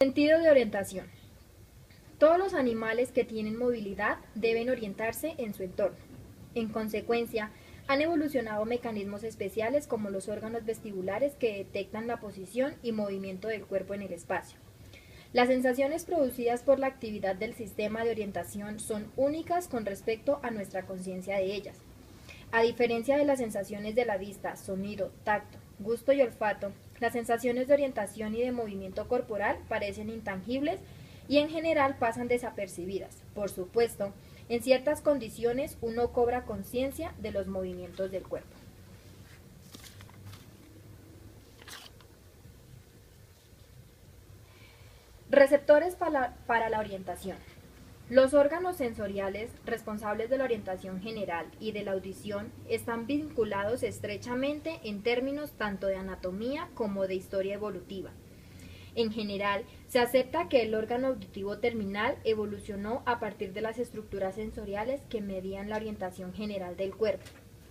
Sentido de orientación. Todos los animales que tienen movilidad deben orientarse en su entorno. En consecuencia, han evolucionado mecanismos especiales como los órganos vestibulares que detectan la posición y movimiento del cuerpo en el espacio. Las sensaciones producidas por la actividad del sistema de orientación son únicas con respecto a nuestra conciencia de ellas. A diferencia de las sensaciones de la vista, sonido, tacto, gusto y olfato, las sensaciones de orientación y de movimiento corporal parecen intangibles y en general pasan desapercibidas. Por supuesto, en ciertas condiciones uno cobra conciencia de los movimientos del cuerpo. Receptores para la orientación. Los órganos sensoriales responsables de la orientación general y de la audición están vinculados estrechamente en términos tanto de anatomía como de historia evolutiva. En general, se acepta que el órgano auditivo terminal evolucionó a partir de las estructuras sensoriales que medían la orientación general del cuerpo.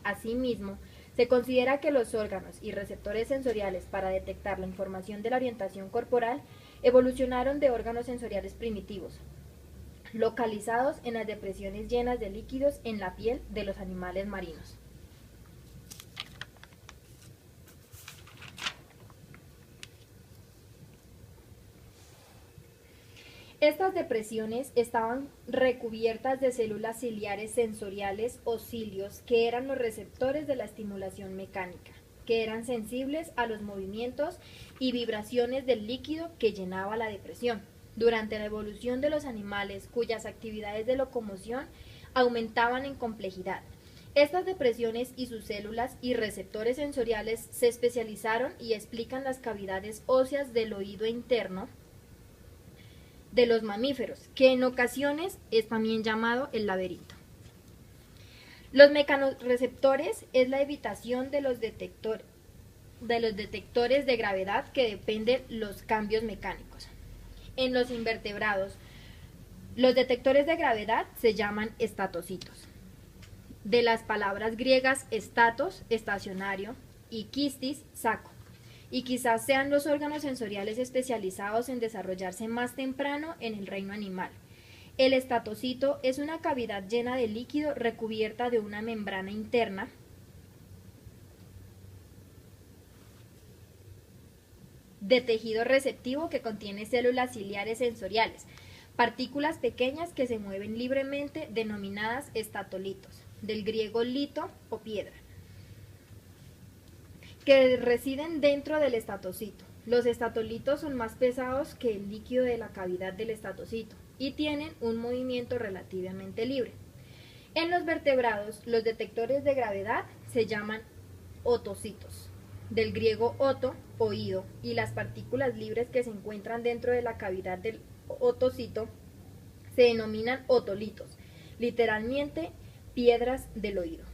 Asimismo, se considera que los órganos y receptores sensoriales para detectar la información de la orientación corporal evolucionaron de órganos sensoriales primitivos, localizados en las depresiones llenas de líquidos en la piel de los animales marinos. Estas depresiones estaban recubiertas de células ciliares sensoriales o cilios que eran los receptores de la estimulación mecánica, que eran sensibles a los movimientos y vibraciones del líquido que llenaba la depresión. Durante la evolución de los animales cuyas actividades de locomoción aumentaban en complejidad, estas depresiones y sus células y receptores sensoriales se especializaron y explican las cavidades óseas del oído interno de los mamíferos, que en ocasiones es también llamado el laberinto. Los mecanorreceptores es la evitación de los detectores de gravedad que dependen los cambios mecánicos. En los invertebrados, los detectores de gravedad se llaman estatocitos. De las palabras griegas statos, estacionario, y quistis, saco. Y quizás sean los órganos sensoriales especializados en desarrollarse más temprano en el reino animal. El estatocito es una cavidad llena de líquido recubierta de una membrana interna de tejido receptivo que contiene células ciliares sensoriales, partículas pequeñas que se mueven libremente denominadas estatolitos, del griego lito o piedra, que residen dentro del estatocito. Los estatolitos son más pesados que el líquido de la cavidad del estatocito y tienen un movimiento relativamente libre. En los vertebrados, los detectores de gravedad se llaman otocitos, del griego oto, oído, y las partículas libres que se encuentran dentro de la cavidad del otocito se denominan otolitos, literalmente piedras del oído.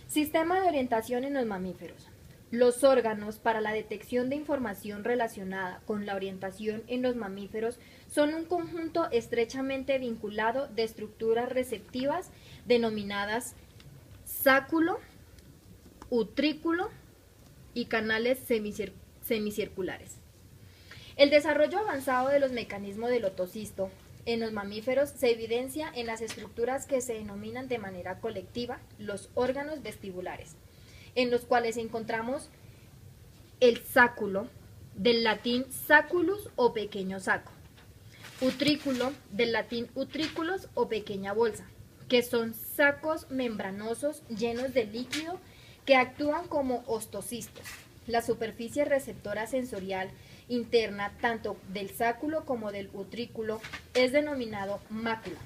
Sistema de orientación en los mamíferos. Los órganos para la detección de información relacionada con la orientación en los mamíferos son un conjunto estrechamente vinculado de estructuras receptivas denominadas sáculo, utrículo y canales semicirculares. El desarrollo avanzado de los mecanismos del otocisto en los mamíferos se evidencia en las estructuras que se denominan de manera colectiva los órganos vestibulares, en los cuales encontramos el sáculo, del latín saculus o pequeño saco, utrículo, del latín utriculus o pequeña bolsa, que son sacos membranosos llenos de líquido que actúan como ostocistos. La superficie receptora sensorial interna tanto del sáculo como del utrículo es denominado mácula.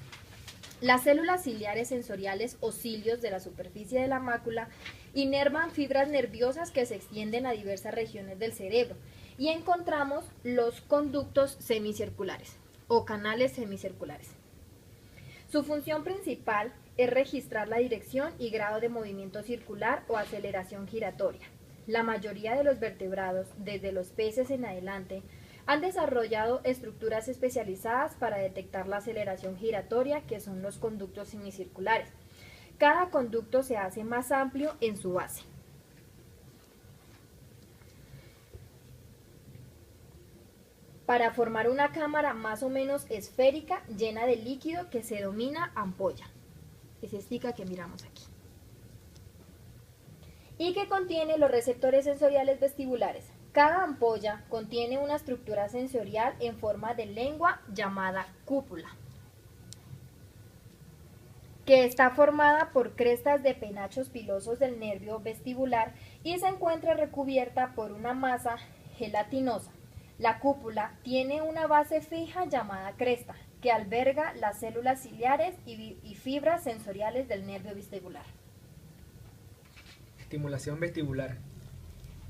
Las células ciliares sensoriales o cilios de la superficie de la mácula inervan fibras nerviosas que se extienden a diversas regiones del cerebro y encontramos los conductos semicirculares o canales semicirculares. Su función principal es registrar la dirección y grado de movimiento circular o aceleración giratoria. La mayoría de los vertebrados, desde los peces en adelante, han desarrollado estructuras especializadas para detectar la aceleración giratoria, que son los conductos semicirculares, Cada conducto se hace más amplio en su base. Para formar una cámara más o menos esférica llena de líquido que se denomina ampolla. Es esta que miramos aquí. Y que contiene los receptores sensoriales vestibulares. Cada ampolla contiene una estructura sensorial en forma de lengua llamada cúpula, que está formada por crestas de penachos pilosos del nervio vestibular y se encuentra recubierta por una masa gelatinosa. La cúpula tiene una base fija llamada cresta, que alberga las células ciliares y fibras sensoriales del nervio vestibular. Estimulación vestibular.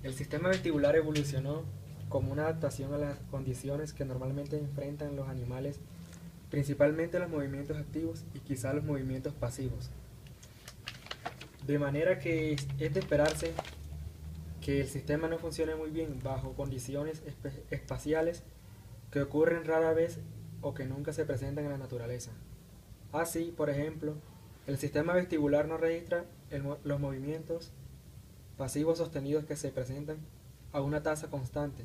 El sistema vestibular evolucionó como una adaptación a las condiciones que normalmente enfrentan los animales, principalmente los movimientos activos y quizá los movimientos pasivos. De manera que es de esperarse que el sistema no funcione muy bien bajo condiciones espaciales que ocurren rara vez o que nunca se presentan en la naturaleza. Así, por ejemplo, el sistema vestibular no registra los movimientos pasivos sostenidos que se presentan a una tasa constante,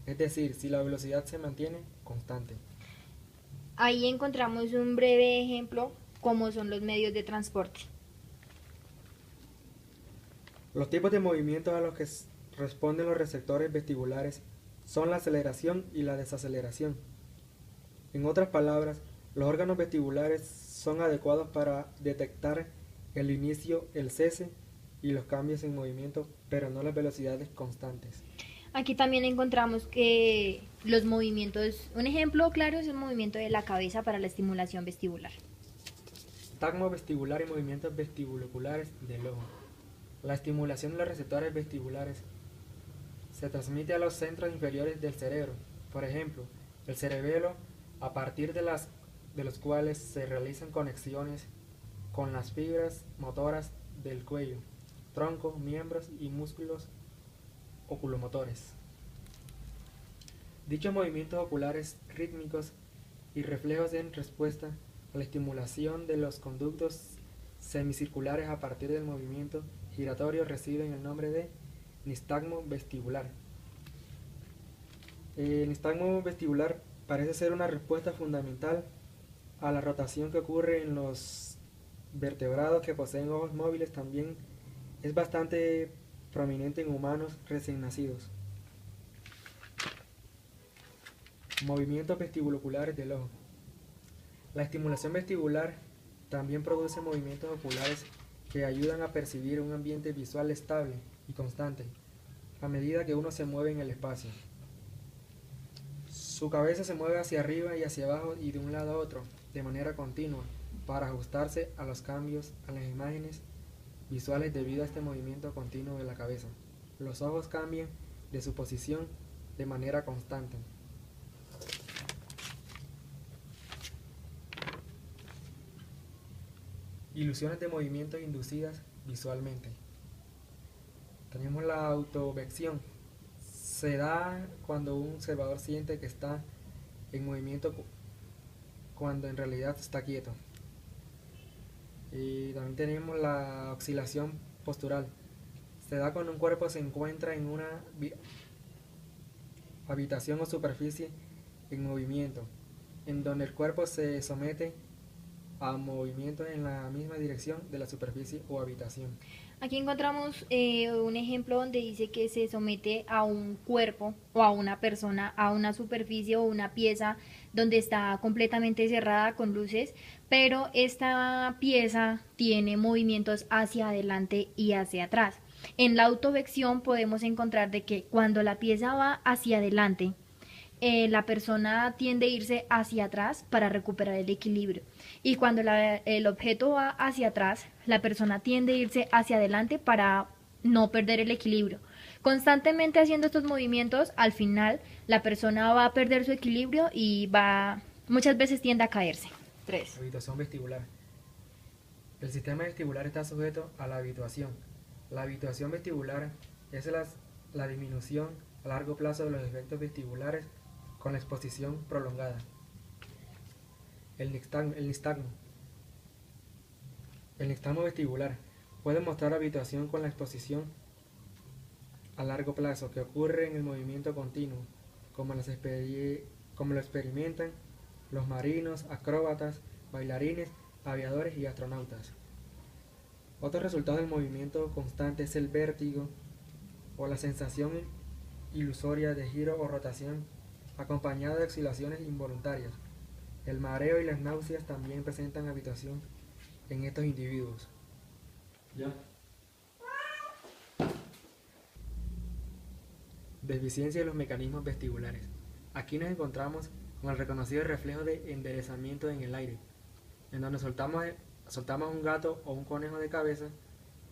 es decir, si la velocidad se mantiene constante. Ahí encontramos un breve ejemplo como son los medios de transporte. Los tipos de movimientos a los que responden los receptores vestibulares son la aceleración y la desaceleración. En otras palabras, los órganos vestibulares son adecuados para detectar el inicio, el cese y los cambios en movimiento, pero no las velocidades constantes. Aquí también encontramos que los movimientos, un ejemplo claro es el movimiento de la cabeza para la estimulación vestibular. Tacmo vestibular y movimientos vestibuloculares del ojo. La estimulación de los receptores vestibulares se transmite a los centros inferiores del cerebro, por ejemplo, el cerebelo, a partir de los cuales se realizan conexiones con las fibras motoras del cuello, tronco, miembros y músculos oculomotores. Dichos movimientos oculares rítmicos y reflejos en respuesta a la estimulación de los conductos semicirculares a partir del movimiento giratorio reciben el nombre de nistagmo vestibular. El nistagmo vestibular parece ser una respuesta fundamental a la rotación que ocurre en los vertebrados que poseen ojos móviles. También es bastante prominente en humanos recién nacidos. Movimientos vestibuloculares del ojo. La estimulación vestibular también produce movimientos oculares que ayudan a percibir un ambiente visual estable y constante a medida que uno se mueve en el espacio. Su cabeza se mueve hacia arriba y hacia abajo y de un lado a otro de manera continua para ajustarse a los cambios a las imágenes visuales debido a este movimiento continuo de la cabeza. Los ojos cambian de su posición de manera constante. Ilusiones de movimientos inducidas visualmente. Tenemos la autovección. Se da cuando un observador siente que está en movimiento cuando en realidad está quieto. Y también tenemos la oscilación postural. Se da cuando un cuerpo se encuentra en una habitación o superficie en movimiento, en donde el cuerpo se somete a movimientos en la misma dirección de la superficie o habitación. Aquí encontramos un ejemplo donde dice que se somete a un cuerpo o a una persona a una superficie o una pieza donde está completamente cerrada con luces, pero esta pieza tiene movimientos hacia adelante y hacia atrás. En la autovección podemos encontrar de que cuando la pieza va hacia adelante, la persona tiende a irse hacia atrás para recuperar el equilibrio. Y cuando el objeto va hacia atrás, la persona tiende a irse hacia adelante para no perder el equilibrio. Constantemente haciendo estos movimientos, al final la persona va a perder su equilibrio y muchas veces tiende a caerse. 3. Habituación vestibular. El sistema vestibular está sujeto a la habituación. La habituación vestibular es la disminución a largo plazo de los efectos vestibulares con la exposición prolongada. El nistagmo. El nixtasmo vestibular puede mostrar habituación con la exposición a largo plazo que ocurre en el movimiento continuo, como lo experimentan los marinos, acróbatas, bailarines, aviadores y astronautas. Otro resultado del movimiento constante es el vértigo o la sensación ilusoria de giro o rotación acompañada de oscilaciones involuntarias. El mareo y las náuseas también presentan habituación en estos individuos. ¿Ya? Deficiencia de los mecanismos vestibulares. Aquí nos encontramos con el reconocido reflejo de enderezamiento en el aire, en donde soltamos un gato o un conejo de cabeza,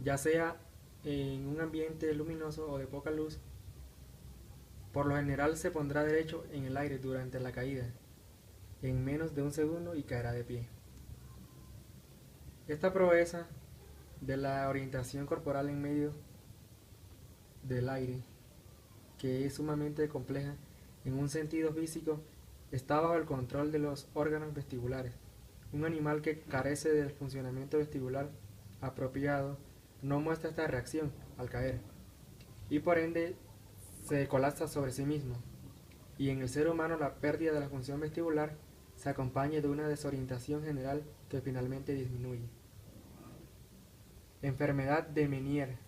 ya sea en un ambiente luminoso o de poca luz. Por lo general se pondrá derecho en el aire durante la caída, en menos de un segundo y caerá de pie. Esta proeza de la orientación corporal en medio del aire, que es sumamente compleja en un sentido físico, está bajo el control de los órganos vestibulares. Un animal que carece del funcionamiento vestibular apropiado no muestra esta reacción al caer y por ende se colapsa sobre sí mismo, y en el ser humano la pérdida de la función vestibular se acompaña de una desorientación general que finalmente disminuye. Enfermedad de Meniere.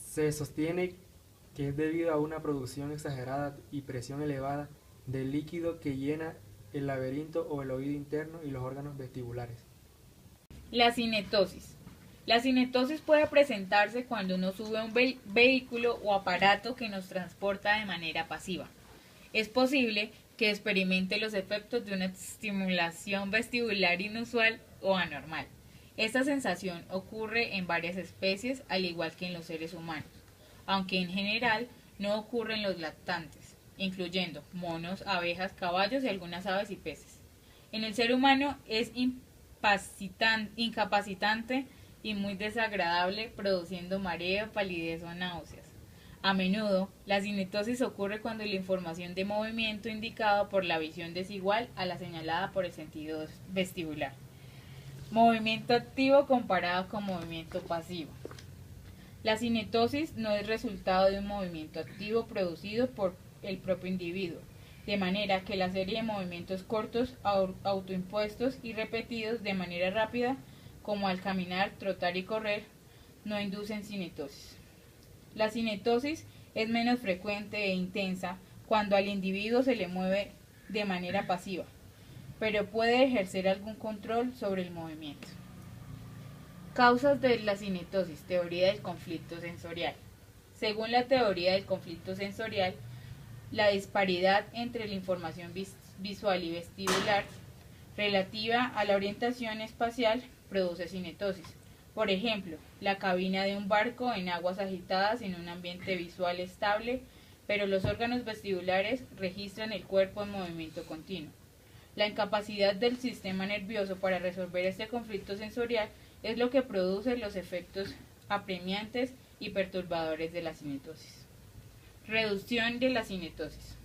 Se sostiene que es debido a una producción exagerada y presión elevada del líquido que llena el laberinto o el oído interno y los órganos vestibulares. La cinetosis. La cinetosis puede presentarse cuando uno sube a un vehículo o aparato que nos transporta de manera pasiva. Es posible que experimente los efectos de una estimulación vestibular inusual o anormal. Esta sensación ocurre en varias especies, al igual que en los seres humanos, aunque en general no ocurre en los lactantes, incluyendo monos, abejas, caballos y algunas aves y peces. En el ser humano es incapacitante y muy desagradable, produciendo mareo, palidez o náuseas. A menudo, la cinetosis ocurre cuando la información de movimiento indicada por la visión desigual a la señalada por el sentido vestibular. Movimiento activo comparado con movimiento pasivo. La cinetosis no es resultado de un movimiento activo producido por el propio individuo, de manera que la serie de movimientos cortos, autoimpuestos y repetidos de manera rápida, como al caminar, trotar y correr, no inducen cinetosis. La cinetosis es menos frecuente e intensa cuando al individuo se le mueve de manera pasiva, pero puede ejercer algún control sobre el movimiento. Causas de la cinetosis, teoría del conflicto sensorial. Según la teoría del conflicto sensorial, la disparidad entre la información visual y vestibular relativa a la orientación espacial produce cinetosis. Por ejemplo, la cabina de un barco en aguas agitadas en un ambiente visual estable, pero los órganos vestibulares registran el cuerpo en movimiento continuo. La incapacidad del sistema nervioso para resolver este conflicto sensorial es lo que produce los efectos apremiantes y perturbadores de la cinetosis. Reducción de la cinetosis.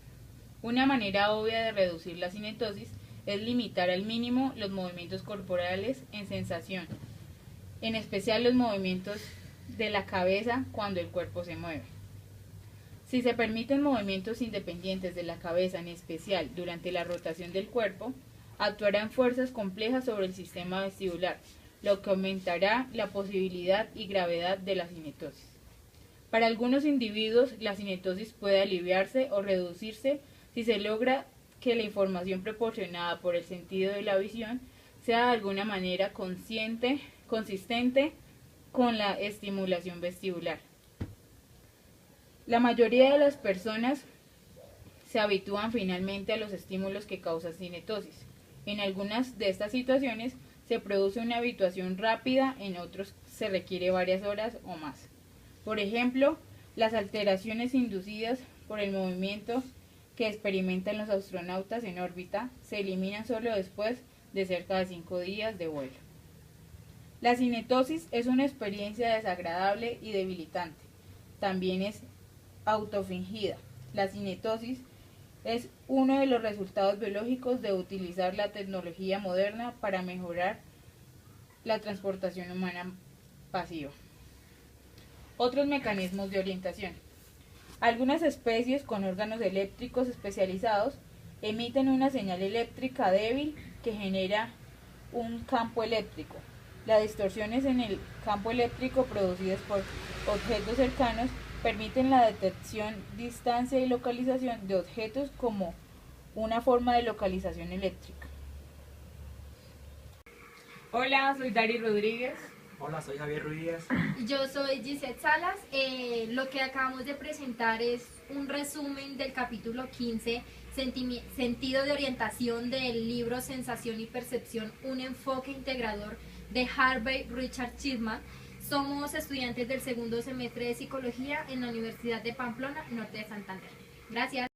Una manera obvia de reducir la cinetosis es limitar al mínimo los movimientos corporales en sensación, en especial los movimientos de la cabeza cuando el cuerpo se mueve. Si se permiten movimientos independientes de la cabeza, en especial durante la rotación del cuerpo, actuarán fuerzas complejas sobre el sistema vestibular, lo que aumentará la posibilidad y gravedad de la cinetosis. Para algunos individuos, la cinetosis puede aliviarse o reducirse si se logra que la información proporcionada por el sentido de la visión sea de alguna manera consistente con la estimulación vestibular. La mayoría de las personas se habitúan finalmente a los estímulos que causan cinetosis. En algunas de estas situaciones se produce una habituación rápida, en otros se requiere varias horas o más. Por ejemplo, las alteraciones inducidas por el movimiento que experimentan los astronautas en órbita se eliminan solo después de cerca de 5 días de vuelo. La cinetosis es una experiencia desagradable y debilitante. También es autofingida. La cinetosis es uno de los resultados biológicos de utilizar la tecnología moderna para mejorar la transportación humana pasiva. Otros mecanismos de orientación. Algunas especies con órganos eléctricos especializados emiten una señal eléctrica débil que genera un campo eléctrico. Las distorsiones en el campo eléctrico producidas por objetos cercanos permiten la detección, distancia y localización de objetos como una forma de localización eléctrica. Hola, soy Dari Rodríguez. Hola, soy Javier Ruiz. Yo soy Gisette Salas. Lo que acabamos de presentar es un resumen del capítulo 15, Sentido de orientación, del libro Sensación y Percepción, un enfoque integrador de Harvey Richard Chipman. Somos estudiantes del segundo semestre de Psicología en la Universidad de Pamplona, Norte de Santander. Gracias.